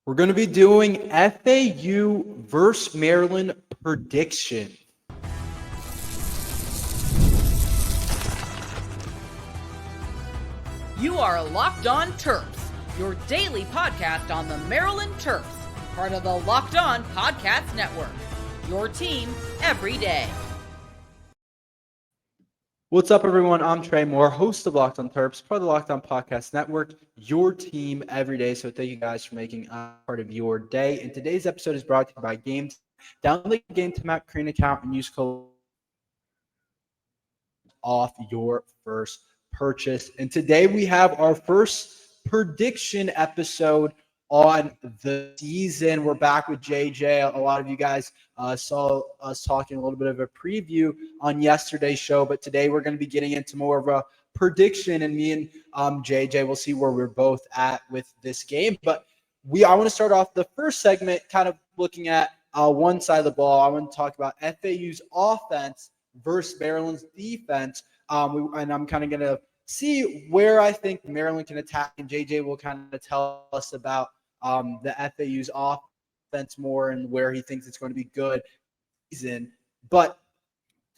We're going to be doing FAU versus Maryland prediction. You are Locked On Terps, your daily podcast on the Maryland Terps, part of the Locked On Podcast Network. Your team every day. What's up, everyone? I'm Tre Moore, host of Locked On Terps, part of the Locked On Podcast Network, your team every day. So thank you guys for making part of your day. And today's episode is brought to you by Gametime. Download the Gametime app, create an account, and use code off your first purchase. And today we have our first prediction episode on the season. We're back with JJ. A lot of you guys saw us talking a little bit of a preview on yesterday's show, but today we're going to be getting into more of a prediction, and me and JJ will see where we're both at with this game. But I want to start off the first segment kind of looking at one side of the ball. I want to talk about FAU's offense versus Maryland's defense. And I'm kind of going to see where I think Maryland can attack, and JJ will kind of tell us about the FAU's offense more and where he thinks it's going to be good season. But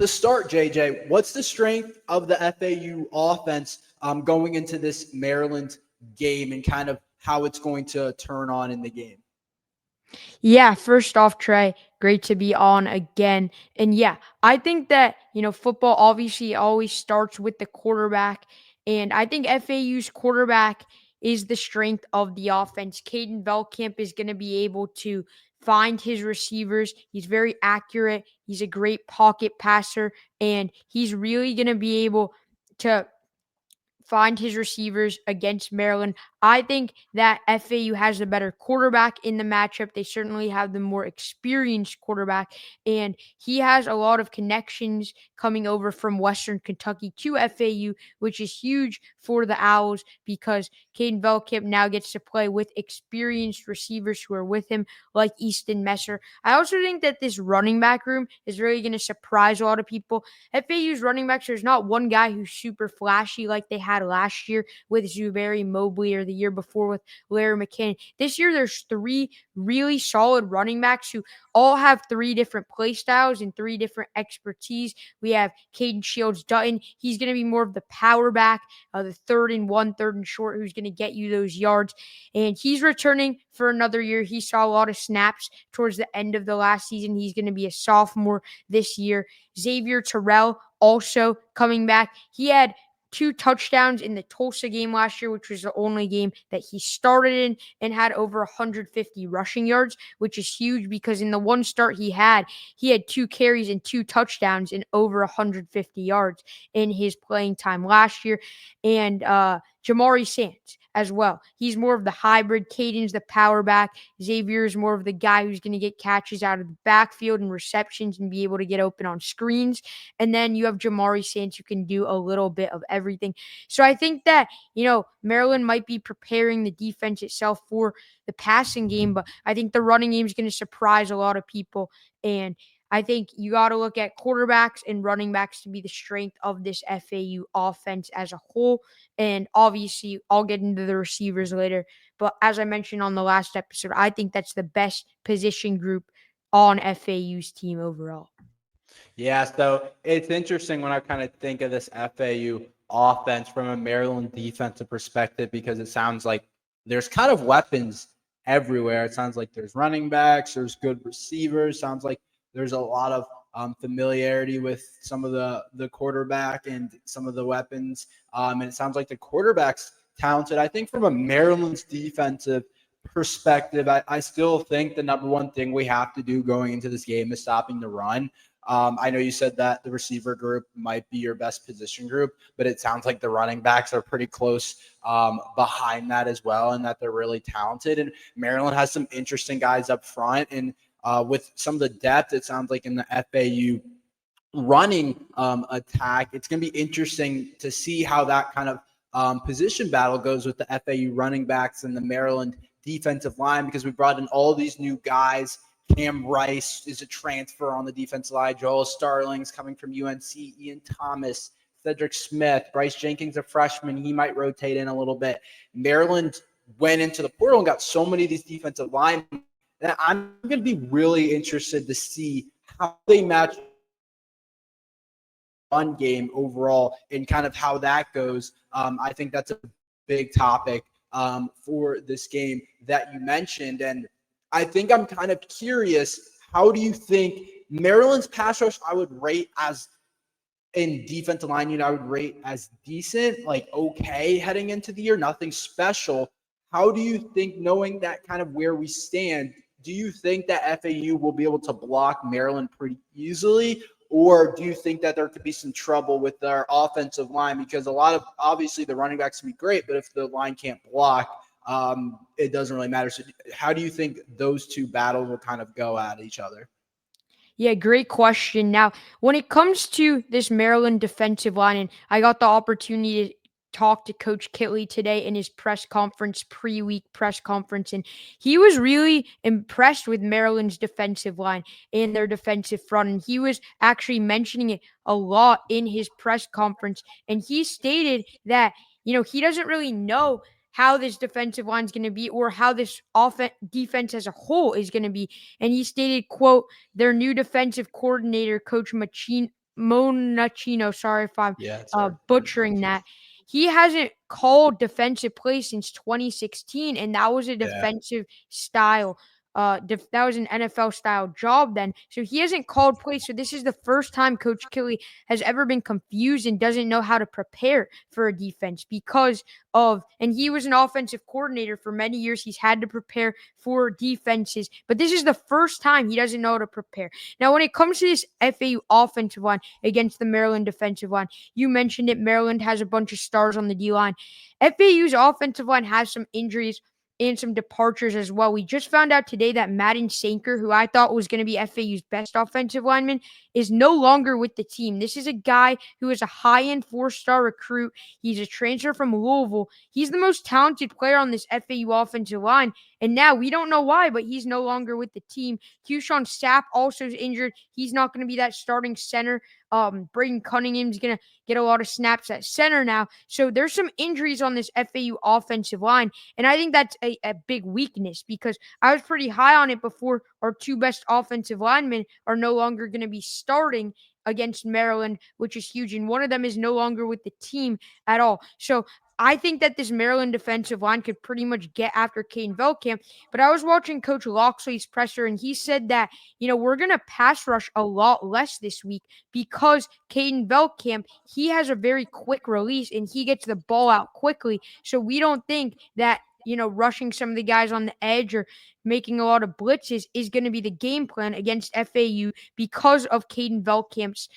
to start, JJ, what's the strength of the FAU offense going into this Maryland game and kind of how it's going to turn on in the game? Yeah, first off, Tre, great to be on again. And yeah, I think that, football obviously always starts with the quarterback. And I think FAU's quarterback is the strength of the offense. Caden Velkamp is going to be able to find his receivers. He's very accurate. He's a great pocket passer. And he's really going to be able to find his receivers against Maryland. I think that FAU has a better quarterback in the matchup. They certainly have the more experienced quarterback, and he has a lot of connections coming over from Western Kentucky to FAU, which is huge for the Owls because Caden Velkamp now gets to play with experienced receivers who are with him, like Easton Messer. I also think that this running back room is really going to surprise a lot of people. FAU's running backs, there's not one guy who's super flashy like they had last year with Zuberi Mobley or the year before with Larry McKinnon. This year, there's three really solid running backs who all have three different play styles and three different expertise. We have Caden Shields-Dutton. He's going to be more of the power back, the 3rd and 1, 3rd and short, who's going to get you those yards. And he's returning for another year. He saw a lot of snaps towards the end of the last season. He's going to be a sophomore this year. Xavier Terrell also coming back. He had 2 touchdowns in the Tulsa game last year, which was the only game that he started in, and had over 150 rushing yards, which is huge because in the one start he had 2 carries and 2 touchdowns and over 150 yards in his playing time last year. And Jamari Sands as well. He's more of the hybrid. Caden's the power back. Xavier's more of the guy who's going to get catches out of the backfield and receptions and be able to get open on screens. And then you have Jamari Sands who can do a little bit of everything. So I think that, Maryland might be preparing the defense itself for the passing game, but I think the running game is going to surprise a lot of people. And I think you got to look at quarterbacks and running backs to be the strength of this FAU offense as a whole. And obviously, I'll get into the receivers later. But as I mentioned on the last episode, I think that's the best position group on FAU's team overall. Yeah, so it's interesting when I kind of think of this FAU offense from a Maryland defensive perspective because it sounds like there's kind of weapons everywhere. It sounds like there's running backs, there's good receivers. Sounds like there's a lot of familiarity with some of the quarterback and some of the weapons. And it sounds like the quarterback's talented. I think from a Maryland's defensive perspective, I still think the number one thing we have to do going into this game is stopping the run. I know you said that the receiver group might be your best position group, but it sounds like the running backs are pretty close behind that as well, and that they're really talented. And Maryland has some interesting guys up front, and with some of the depth, it sounds like in the FAU running attack, it's going to be interesting to see how that kind of position battle goes with the FAU running backs and the Maryland defensive line, because we brought in all these new guys. Cam Rice is a transfer on the defensive line. Joel Starling's coming from UNC. Ian Thomas, Cedric Smith, Bryce Jenkins, a freshman. He might rotate in a little bit. Maryland went into the portal and got so many of these defensive linemen that I'm going to be really interested to see how they match run game overall and kind of how that goes. I think that's a big topic for this game that you mentioned. And I think I'm kind of curious, how do you think Maryland's pass rush I would rate as in defensive line unit, I would rate as decent, like okay heading into the year, nothing special. How do you think, knowing that kind of where we stand, do you think that FAU will be able to block Maryland pretty easily? Or do you think that there could be some trouble with our offensive line? Because obviously the running backs can be great, but if the line can't block, it doesn't really matter. So how do you think those two battles will kind of go at each other? Yeah, great question. Now, when it comes to this Maryland defensive line, and I got the opportunity to talk to Coach Kitley today in his press conference, pre-week press conference, and he was really impressed with Maryland's defensive line and their defensive front. And he was actually mentioning it a lot in his press conference. And he stated that, he doesn't really know how this defensive line is going to be or how this defense as a whole is going to be. And he stated, quote, their new defensive coordinator, Coach Monachino, sorry if I'm butchering that. He hasn't called defensive plays since 2016, and that was a defensive style. That was an NFL style job then. So he hasn't called plays. So this is the first time Coach Kelly has ever been confused and doesn't know how to prepare for a defense and he was an offensive coordinator for many years. He's had to prepare for defenses, but this is the first time he doesn't know how to prepare. Now, when it comes to this FAU offensive line against the Maryland defensive line, you mentioned it. Maryland has a bunch of stars on the D-line. FAU's offensive line has some injuries and some departures as well. We just found out today that Madden Sanker, who I thought was going to be FAU's best offensive lineman, is no longer with the team. This is a guy who is a high-end 4-star recruit. He's a transfer from Louisville. He's the most talented player on this FAU offensive line. And now we don't know why, but he's no longer with the team. Keyshawn Sapp also is injured. He's not going to be that starting center. Braden Cunningham's going to get a lot of snaps at center now. So there's some injuries on this FAU offensive line. And I think that's a big weakness because I was pretty high on it before our two best offensive linemen are no longer going to be starting against Maryland, which is huge. And one of them is no longer with the team at all. So I think that this Maryland defensive line could pretty much get after Caden Velkamp. But I was watching Coach Loxley's presser, and he said that, we're going to pass rush a lot less this week because Caden Velkamp, he has a very quick release, and he gets the ball out quickly. So we don't think that, rushing some of the guys on the edge or making a lot of blitzes is going to be the game plan against FAU because of Caden Velkamp's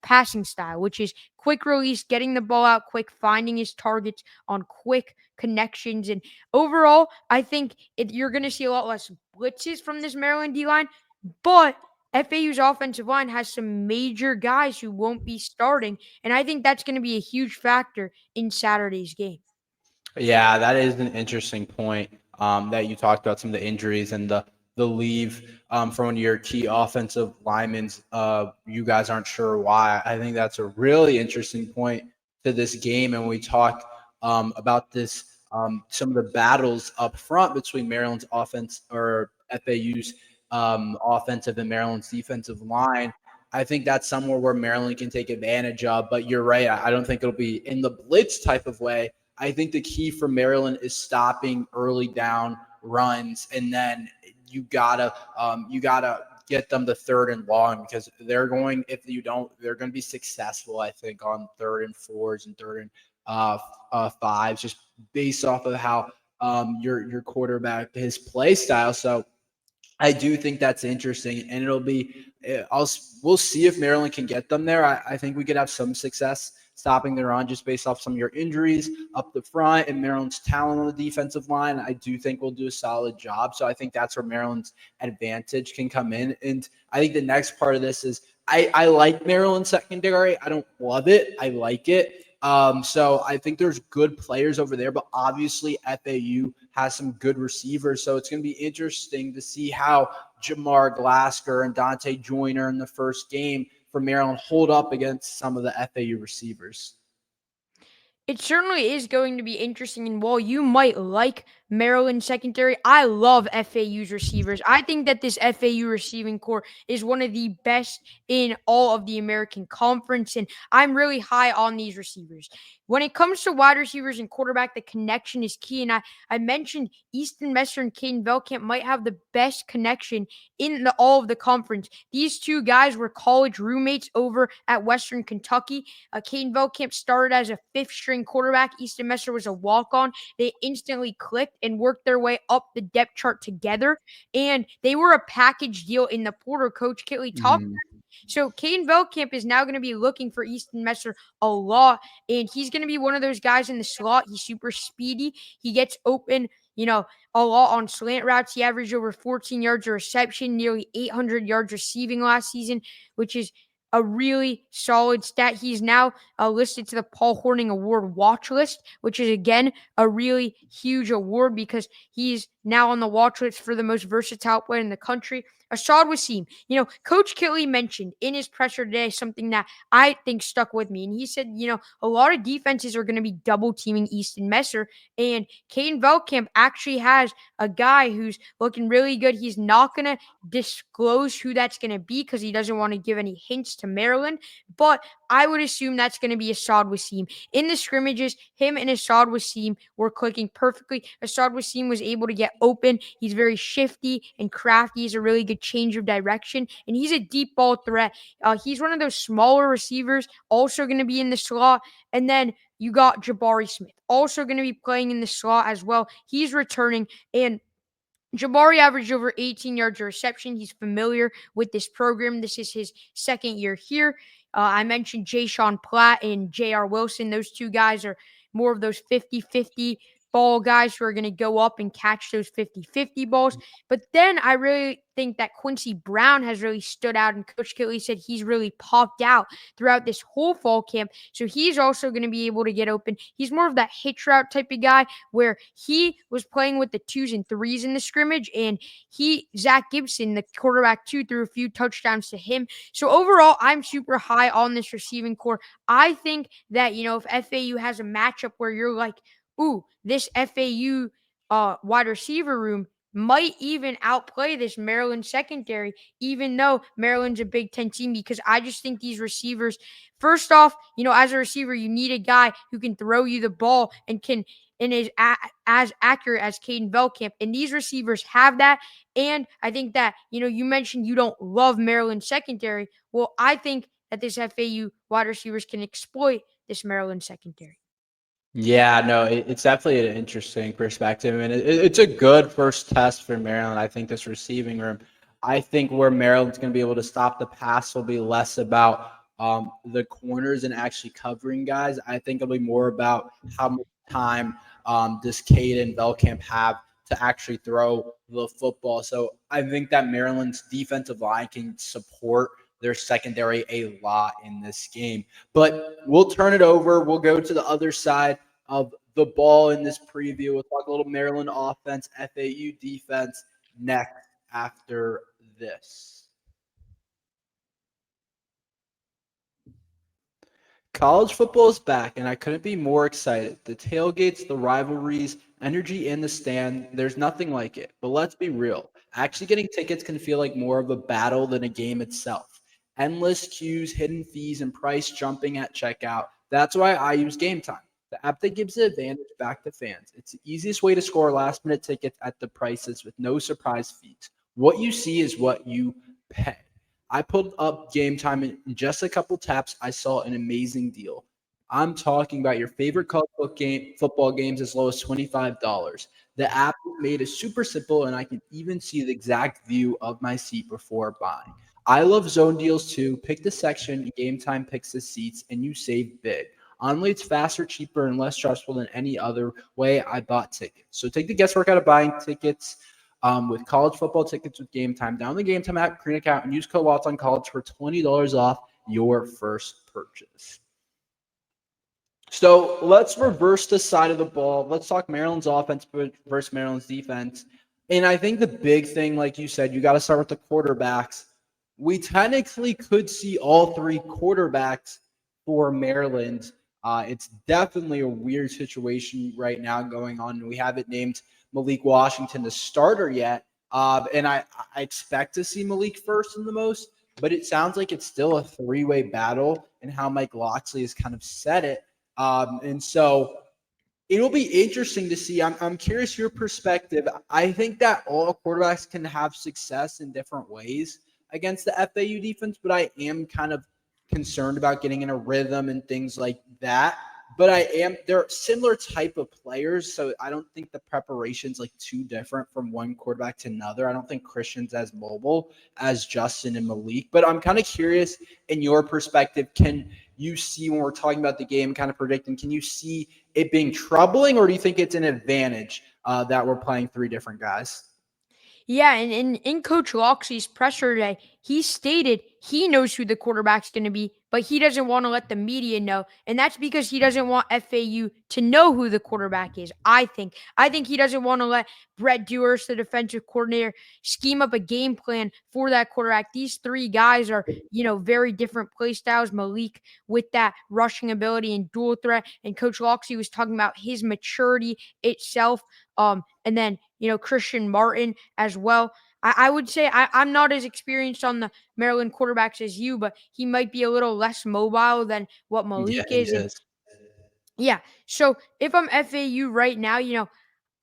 passing style, which is quick release, getting the ball out quick, finding his targets on quick connections. And overall, I think you're going to see a lot less blitzes from this Maryland D-line, but FAU's offensive line has some major guys who won't be starting, and I think that's going to be a huge factor in Saturday's game. Yeah, that is an interesting point that you talked about, some of the injuries and the leave from one of your key offensive linemen. You guys aren't sure why. I think that's a really interesting point to this game. And we talked about this, some of the battles up front between Maryland's offense or FAU's offensive and Maryland's defensive line. I think that's somewhere where Maryland can take advantage of. But you're right. I don't think it'll be in the blitz type of way. I think the key for Maryland is stopping early down runs, and then you gotta get them to 3rd and long because they're going to be successful. I think on 3rd and 4s and 3rd and 5s, just based off of how your quarterback, his play style. So I do think that's interesting, and we'll see if Maryland can get them there. I think we could have some success stopping their run just based off some of your injuries up the front and Maryland's talent on the defensive line. I do think we'll do a solid job. So I think that's where Maryland's advantage can come in. And I think the next part of this is I like Maryland secondary. I don't love it. I like it. So I think there's good players over there, but obviously FAU has some good receivers. So it's going to be interesting to see how Jamar Glasgow and Dante Joyner in the first game for Maryland hold up against some of the FAU receivers. It certainly is going to be interesting. And while you might like Maryland secondary, I love FAU's receivers. I think that this FAU receiving core is one of the best in all of the American Conference. And I'm really high on these receivers. When it comes to wide receivers and quarterback, the connection is key. And I mentioned Easton Messer and Caden Velkamp might have the best connection in all of the conference. These two guys were college roommates over at Western Kentucky. Caden Velkamp started as a fifth-string quarterback. Easton Messer was a walk-on. They instantly clicked and worked their way up the depth chart together, and they were a package deal in the portal. Coach Kitley talked. So Caden Velkamp is now going to be looking for Easton Messer a lot, and he's going to be one of those guys in the slot. He's super speedy. He gets open, a lot on slant routes. He averaged over 14 yards a reception, nearly 800 yards receiving last season, which is a really solid stat. He's now listed to the Paul Hornung Award watch list, which is, again, a really huge award because he's now on the watch list for the most versatile player in the country. Asad Wasim, Coach Kitley mentioned in his presser today something that I think stuck with me. And he said, a lot of defenses are going to be double teaming Easton Messer. And Caden Velkamp actually has a guy who's looking really good. He's not going to disclose who that's going to be because he doesn't want to give any hints to Maryland. But I would assume that's going to be Asad Wasim. In the scrimmages, him and Asad Wasim were clicking perfectly. Asad Wasim was able to get open. He's very shifty and crafty. He's a really good change of direction, and he's a deep ball threat. He's one of those smaller receivers, also going to be in the slot. And then you got Jabari Smith, also going to be playing in the slot as well. He's returning, and Jabari averaged over 18 yards a reception. He's familiar with this program. This is his second year here. I mentioned Jay Sean Platt and J.R. Wilson. Those two guys are more of those 50-50 ball guys who are going to go up and catch those 50-50 balls. But then I really think that Quincy Brown has really stood out, and Coach Kitley said he's really popped out throughout this whole fall camp. So he's also going to be able to get open. He's more of that hitch route type of guy where he was playing with the 2s and 3s in the scrimmage, and Zach Gibson, the quarterback too, threw a few touchdowns to him. So overall, I'm super high on this receiving core. I think that, if FAU has a matchup where you're like, ooh, this FAU wide receiver room might even outplay this Maryland secondary, even though Maryland's a Big Ten team, because I just think these receivers, first off, as a receiver, you need a guy who can throw you the ball and is as accurate as Caden Velkamp. And these receivers have that. And I think that, you mentioned you don't love Maryland secondary. Well, I think that this FAU wide receivers can exploit this Maryland secondary. Yeah, no, it's definitely an interesting perspective, and it's a good first test for Maryland. I think this receiving room, I think where Maryland's going to be able to stop the pass will be less about the corners and actually covering guys. I think it'll be more about how much time does Caden Velkamp have to actually throw the football. So I think that Maryland's defensive line can support their secondary a lot in this game. But we'll turn it over. We'll go to the other side of the ball in this preview. We'll talk a little Maryland offense, FAU defense next after this. College football is back, and I couldn't be more excited. The tailgates, the rivalries, energy in the stand, there's nothing like it. But let's be real. Actually getting tickets can feel like more of a battle than a game itself. Endless queues, hidden fees, and price jumping at checkout. That's why I use Gametime, the app that gives the advantage back to fans. It's the easiest way to score last-minute tickets at the prices with no surprise fees. What you see is what you pay. I pulled up Gametime in just a couple taps. I saw an amazing deal. I'm talking about your favorite college football games as low as $25. The app made it super simple, and I can even see the exact view of my seat before buying. I love zone deals too. Pick the section, Gametime picks the seats, and you save big. Honestly, it's faster, cheaper, and less stressful than any other way I bought tickets. So take the guesswork out of buying tickets with college football tickets with Gametime. Download the Gametime app, create an account, and use code LOCKEDONCollege for $20 off your first purchase. So let's reverse the side of the ball. Let's talk Maryland's offense versus Maryland's defense. And I think the big thing, like you said, you got to start with the quarterbacks. We technically could see all three quarterbacks for Maryland It's definitely a weird situation right now going on. We haven't named Malik Washington the starter yet. And I expect to see Malik first in the most, but it sounds like it's still a three-way battle and how Mike Locksley has kind of said it. And so it'll be interesting to see. I'm curious your perspective. I think that all quarterbacks can have success in different ways against the FAU defense, but I am kind of concerned about getting in a rhythm and things like that. But they're similar type of players, so I don't think the preparation's like too different from one quarterback to another. I don't think Christian's as mobile as Justin and Malik, but I'm kind of curious in your perspective, can you see when we're talking about the game, kind of predicting, can you see it being troubling, or do you think it's an advantage that we're playing three different guys? Yeah, and in Coach Locksley's presser today, he stated he knows who the quarterback's going to be, but he doesn't want to let the media know, and that's because he doesn't want FAU to know who the quarterback is. I think he doesn't want to let Brett Dewars, the defensive coordinator, scheme up a game plan for that quarterback. These three guys are, very different play styles. Malik with that rushing ability and dual threat, and Coach Locksley was talking about his maturity itself. And then Christian Martin as well. I would say I'm not as experienced on the Maryland quarterbacks as you, but he might be a little less mobile than what Yeah, Malik he is. And is. yeah, so if I'm FAU right now,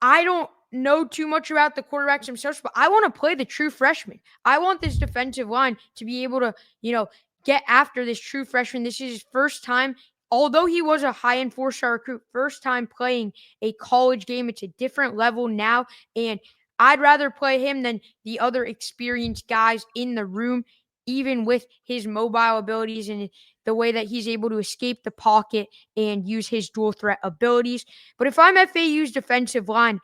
I don't know too much about the quarterbacks themselves, but I want to play the true freshman. I want this defensive line to be able to, get after this true freshman. This is his first time, although he was a high-end four-star recruit, first time playing a college game. It's a different level now, and I'd rather play him than the other experienced guys in the room, even with his mobile abilities and the way that he's able to escape the pocket and use his dual threat abilities. But if I'm FAU's defensive line,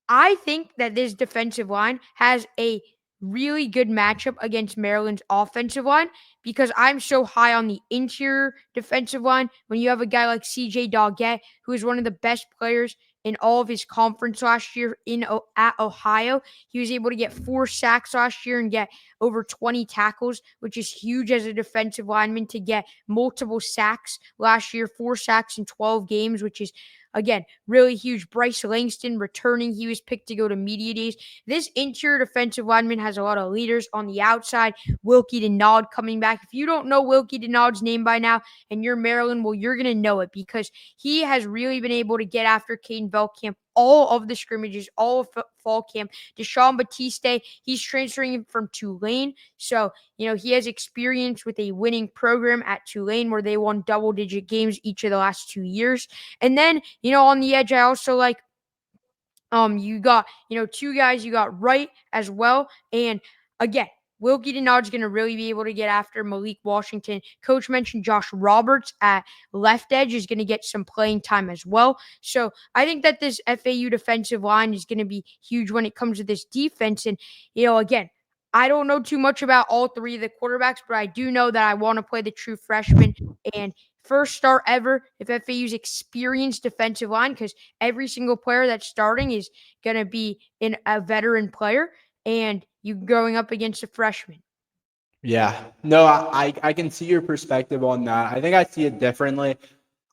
I think that this defensive line has a really good matchup against Maryland's offensive line because I'm so high on the interior defensive line. When you have a guy like CJ Doggett, who is one of the best players in all of his conference last year at Ohio, he was able to get 4 sacks last year and get over 20 tackles, which is huge as a defensive lineman to get multiple sacks last year, 4 sacks in 12 games, which is, again, really huge. Bryce Langston returning. He was picked to go to media days. This interior defensive lineman has a lot of leaders on the outside. Wilkie Denaud coming back. If you don't know Wilkie Denaud's name by now and you're Maryland, well, you're going to know it because he has really been able to get after Caden Veldkamp all of the scrimmages, all of fall camp. Deshaun Batiste, he's transferring from Tulane. So, he has experience with a winning program at Tulane where they won double-digit games each of the last 2 years. And then, on the edge, I also like you got, 2 guys. You got Wright as well. And again, Wilkie Denaud's going to really be able to get after Malik Washington. Coach mentioned Josh Roberts at left edge is going to get some playing time as well. So I think that this FAU defensive line is going to be huge when it comes to this defense. And, again, I don't know too much about all three of the quarterbacks, but I do know that I want to play the true freshman. And first start ever if FAU's experienced defensive line, because every single player that's starting is going to be a veteran player, and you going up against a freshman. Yeah, no, I can see your perspective on that. I think I see it differently.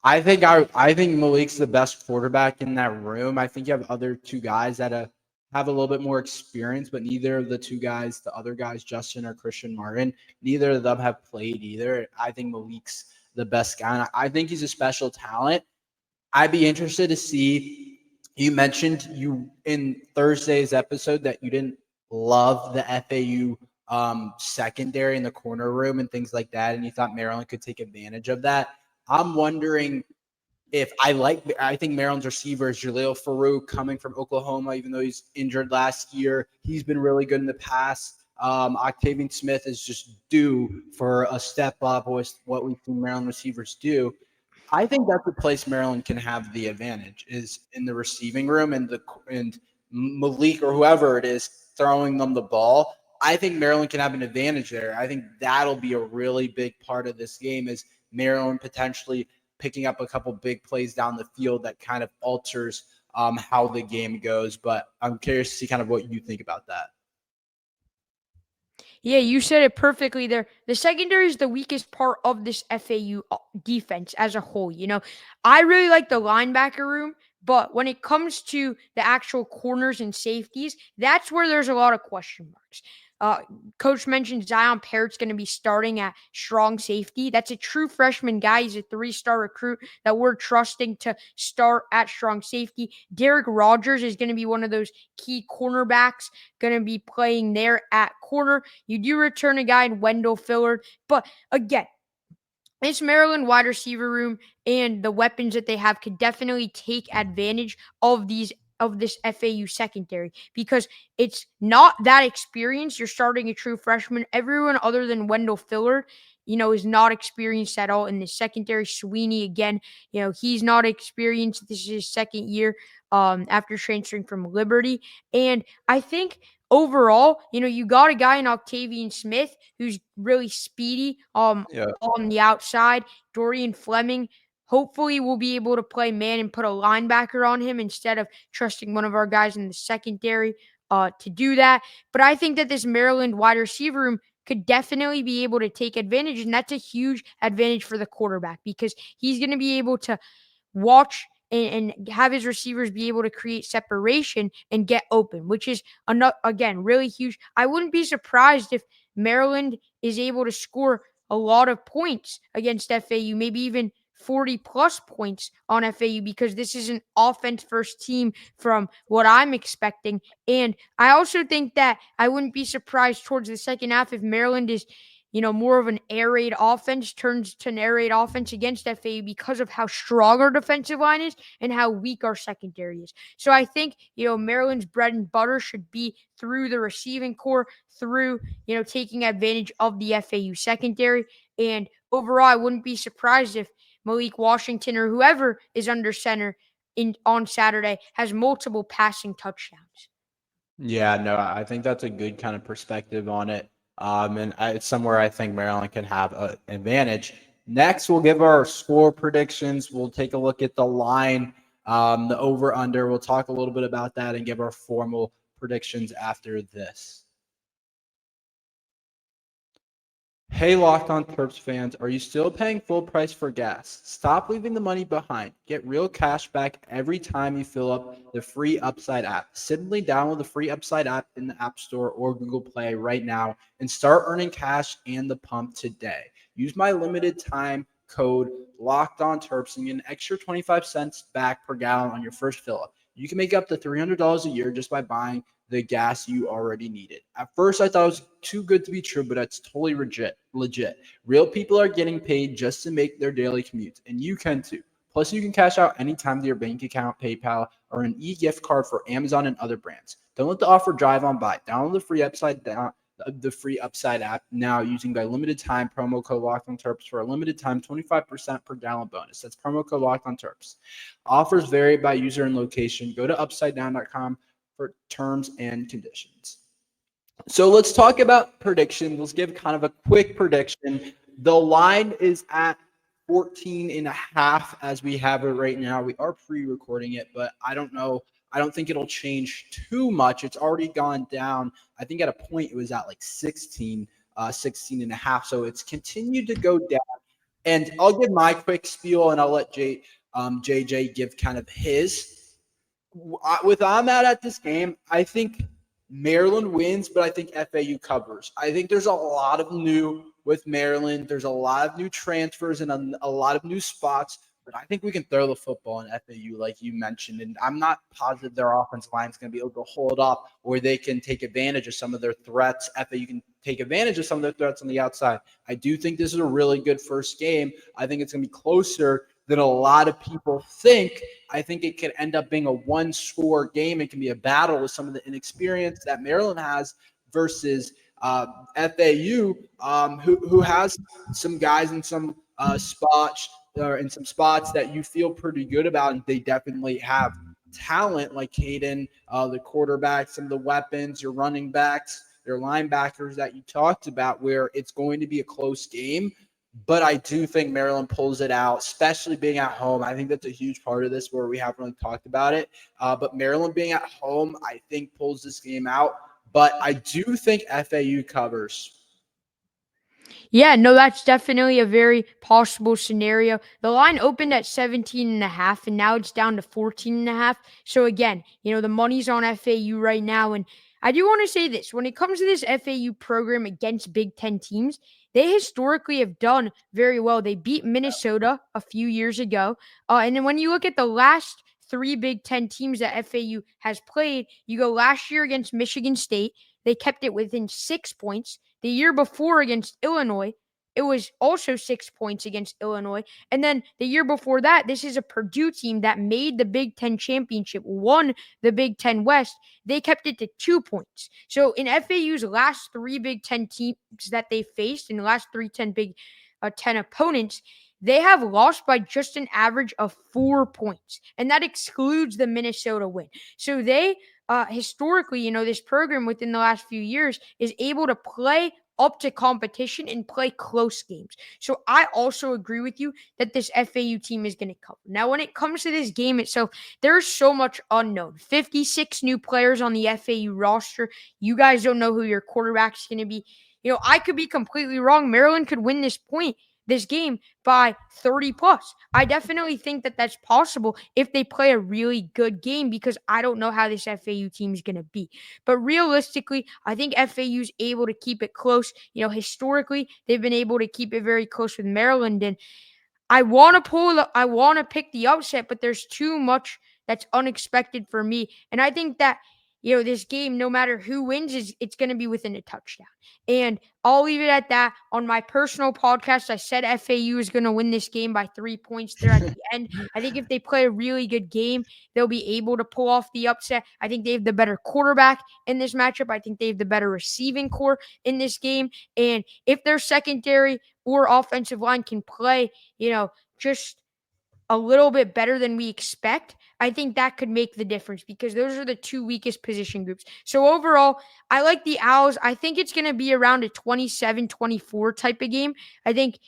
I think Malik's the best quarterback in that room. I think you have other two guys that have a little bit more experience, but neither of the two guys, the other guys, Justin or Christian Martin, neither of them have played either. I think Malik's the best guy. And I think he's a special talent. I'd be interested to see. You mentioned in Thursday's episode that you didn't love the FAU secondary in the corner room and things like that, and you thought Maryland could take advantage of that. I'm wondering if I think Maryland's receiver is Jaleel Farouk coming from Oklahoma, even though he's injured last year. He's been really good in the past. Octavian Smith is just due for a step up with what we've seen Maryland receivers do. I think that's the place Maryland can have the advantage is in the receiving room and Malik or whoever it is throwing them the ball. I think Maryland can have an advantage there. I think that'll be a really big part of this game is Maryland potentially picking up a couple big plays down the field that kind of alters how the game goes. But I'm curious to see kind of what you think about that. Yeah, you said it perfectly there. The secondary is the weakest part of this FAU defense as a whole. I really like the linebacker room, but when it comes to the actual corners and safeties, that's where there's a lot of question marks. Uh, Coach mentioned Zion Parrott's going to be starting at strong safety. That's a true freshman guy. He's a 3-star recruit that we're trusting to start at strong safety. Derek Rogers is going to be one of those key cornerbacks, going to be playing there at corner. You do return a guy in Wendell Fillard, but again, this Maryland wide receiver room and the weapons that they have could definitely take advantage of this FAU secondary because it's not that experienced. You're starting a true freshman. Everyone other than Wendell Fillard, is not experienced at all in the secondary. Sweeney, again, he's not experienced. This is his second year after transferring from Liberty. And I think overall, you got a guy in Octavian Smith who's really speedy Yeah. on the outside. Dorian Fleming hopefully will be able to play man and put a linebacker on him instead of trusting one of our guys in the secondary to do that. But I think that this Maryland wide receiver room could definitely be able to take advantage, and that's a huge advantage for the quarterback because he's going to be able to watch and have his receivers be able to create separation and get open, which is again really huge. I wouldn't be surprised if Maryland is able to score a lot of points against FAU, maybe even 40 plus points on FAU because this is an offense first team from what I'm expecting. And I also think that I wouldn't be surprised towards the second half if Maryland is more of an air raid offense turns to an air raid offense against FAU because of how strong our defensive line is and how weak our secondary is. So I think, Maryland's bread and butter should be through the receiving core, through, taking advantage of the FAU secondary. And overall, I wouldn't be surprised if Malik Washington or whoever is under center on Saturday has multiple passing touchdowns. Yeah, no, I think that's a good kind of perspective on it. It's somewhere I think Maryland can have an advantage. Next, we'll give our score predictions. We'll take a look at the line, the over/under. We'll talk a little bit about that and give our formal predictions after this. Hey, Locked On Terps fans, are you still paying full price for gas? Stop leaving the money behind. Get real cash back every time you fill up the free Upside app. Simply download the free Upside app in the App Store or Google Play right now and start earning cash and the pump today. Use my limited time code Locked On Terps and get an extra 25 cents back per gallon on your first fill up. You can make up to $300 a year just by buying the gas you already needed. At first, I thought it was too good to be true, but it's totally legit. Real people are getting paid just to make their daily commutes, and you can too. Plus, you can cash out anytime to your bank account, PayPal, or an e-gift card for Amazon and other brands. Don't let the offer drive on by. Download the free Upside app now using my limited time promo code LOCKEDONTERPS for a limited time 25% per gallon bonus. That's promo code LOCKEDONTERPS. Offers vary by user and location. Go to upsidedown.com for terms and conditions. So let's talk about predictions. Let's give kind of a quick prediction. The line is at 14.5 as we have it right now. We are pre-recording it, but I don't know. I don't think it'll change too much. It's already gone down. I think at a point it was at like 16 and a half. So it's continued to go down. And I'll give my quick spiel and I'll let JJ give kind of his. With I'm at this game, I think Maryland wins, but I think FAU covers. I think there's a lot of new with Maryland. There's a lot of new transfers and a lot of new spots, but I think we can throw the football in FAU, like you mentioned. And I'm not positive their offensive line is going to be able to hold up or they can take advantage of some of their threats. FAU can take advantage of some of their threats on the outside. I do think this is a really good first game. I think it's going to be closer than a lot of people think. I think it could end up being a one-score game. It can be a battle with some of the inexperience that Maryland has versus FAU, who has some guys in some spots that you feel pretty good about, and they definitely have talent like Caden, the quarterback, some of the weapons, your running backs, your linebackers that you talked about, where it's going to be a close game. But I do think Maryland pulls it out, especially being at home. I think that's a huge part of this where we haven't really talked about it. But Maryland being at home, I think, pulls this game out. but I do think FAU covers. Yeah, no, that's definitely a very possible scenario. The line opened at 17.5 and now it's down to 14.5. So again, the money's on FAU right now. And I do want to say this, when it comes to this FAU program against Big Ten teams, they historically have done very well. They beat Minnesota a few years ago. And then when you look at the last three Big Ten teams that FAU has played, you go last year against Michigan State. They kept it within 6 points. The year before against Illinois, it was also 6 points against Illinois. And then the year before that, this is a Purdue team that made the Big Ten championship, won the Big Ten West. They kept it to 2 points. So in FAU's last three Big Ten teams that they faced, in the last Big Ten opponents, they have lost by just an average of 4 points. And that excludes the Minnesota win. So they historically, this program within the last few years is able to play up to competition and play close games. So I also agree with you that this FAU team is going to cover. Now, when it comes to this game itself, there's so much unknown. 56 new players on the FAU roster. You guys don't know who your quarterback's going to be. I could be completely wrong. Maryland could win this game by 30 plus. I definitely think that that's possible if they play a really good game, because I don't know how this FAU team is going to be. But realistically, I think FAU is able to keep it close. Historically, they've been able to keep it very close with Maryland. And I want to pick the upset, but there's too much that's unexpected for me. And I think that, this game, no matter who wins, it's going to be within a touchdown. And I'll leave it at that. On my personal podcast, I said FAU is going to win this game by 3 points there at the end. I think if they play a really good game, they'll be able to pull off the upset. I think they have the better quarterback in this matchup. I think they have the better receiving core in this game. And if their secondary or offensive line can play, just a little bit better than we expect, I think that could make the difference, because those are the two weakest position groups. So overall, I like the Owls. I think it's going to be around a 27-24 type of game. I think,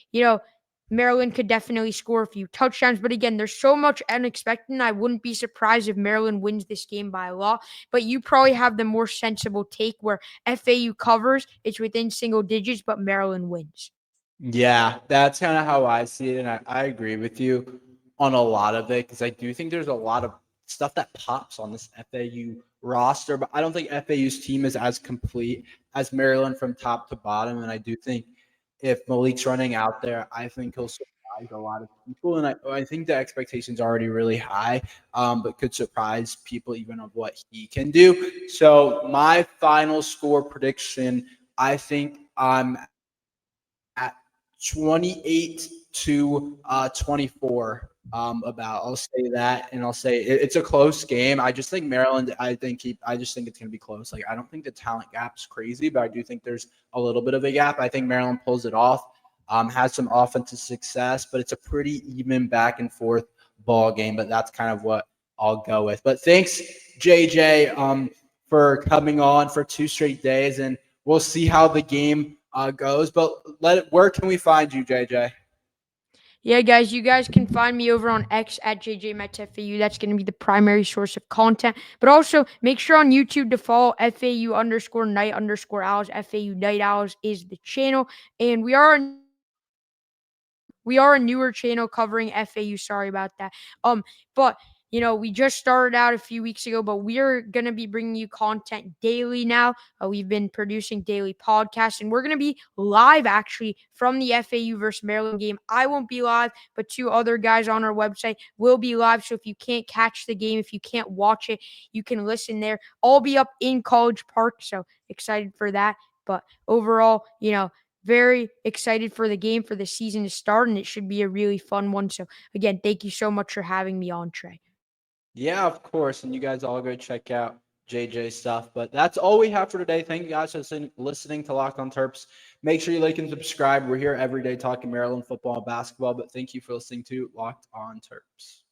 Maryland could definitely score a few touchdowns. But again, there's so much unexpected, and I wouldn't be surprised if Maryland wins this game by a lot. But you probably have the more sensible take where FAU covers, it's within single digits, but Maryland wins. Yeah, that's kind of how I see it. And I agree with you on a lot of it, because I do think there's a lot of stuff that pops on this FAU roster, but I don't think FAU's team is as complete as Maryland from top to bottom. And I do think if Malik's running out there, I think he'll surprise a lot of people. And I think the expectations are already really high, but could surprise people even of what he can do. So my final score prediction, I think I'm at 28-24. I'll say that, and I'll say it's a close game. I just think Maryland, I just think it's going to be close. Like, I don't think the talent gap's crazy, but I do think there's a little bit of a gap. I think Maryland pulls it off, has some offensive success, but it's a pretty even back and forth ball game. But that's kind of what I'll go with. But thanks, JJ, for coming on for 2 straight days, and we'll see how the game goes. But where can we find you, JJ? Yeah, guys, you guys can find me over on X at JJ Metz FAU. That's going to be the primary source of content. But also make sure on YouTube to follow FAU_Night_Owls. FAU Night Owls is the channel. And we are a newer channel covering FAU. Sorry about that. But we just started out a few weeks ago, but we are going to be bringing you content daily now. We've been producing daily podcasts, and we're going to be live actually from the FAU versus Maryland game. I won't be live, but 2 other guys on our website will be live. So if you can't catch the game, if you can't watch it, you can listen there. I'll be up in College Park, so excited for that. But overall, very excited for the game, for the season to start, and it should be a really fun one. So again, thank you so much for having me on, Tre. Yeah, of course. And you guys all go check out JJ stuff. But that's all we have for today. Thank you guys for listening to Locked on Terps. Make sure you like and subscribe. We're here every day talking Maryland football and basketball. But thank you for listening to Locked on Terps.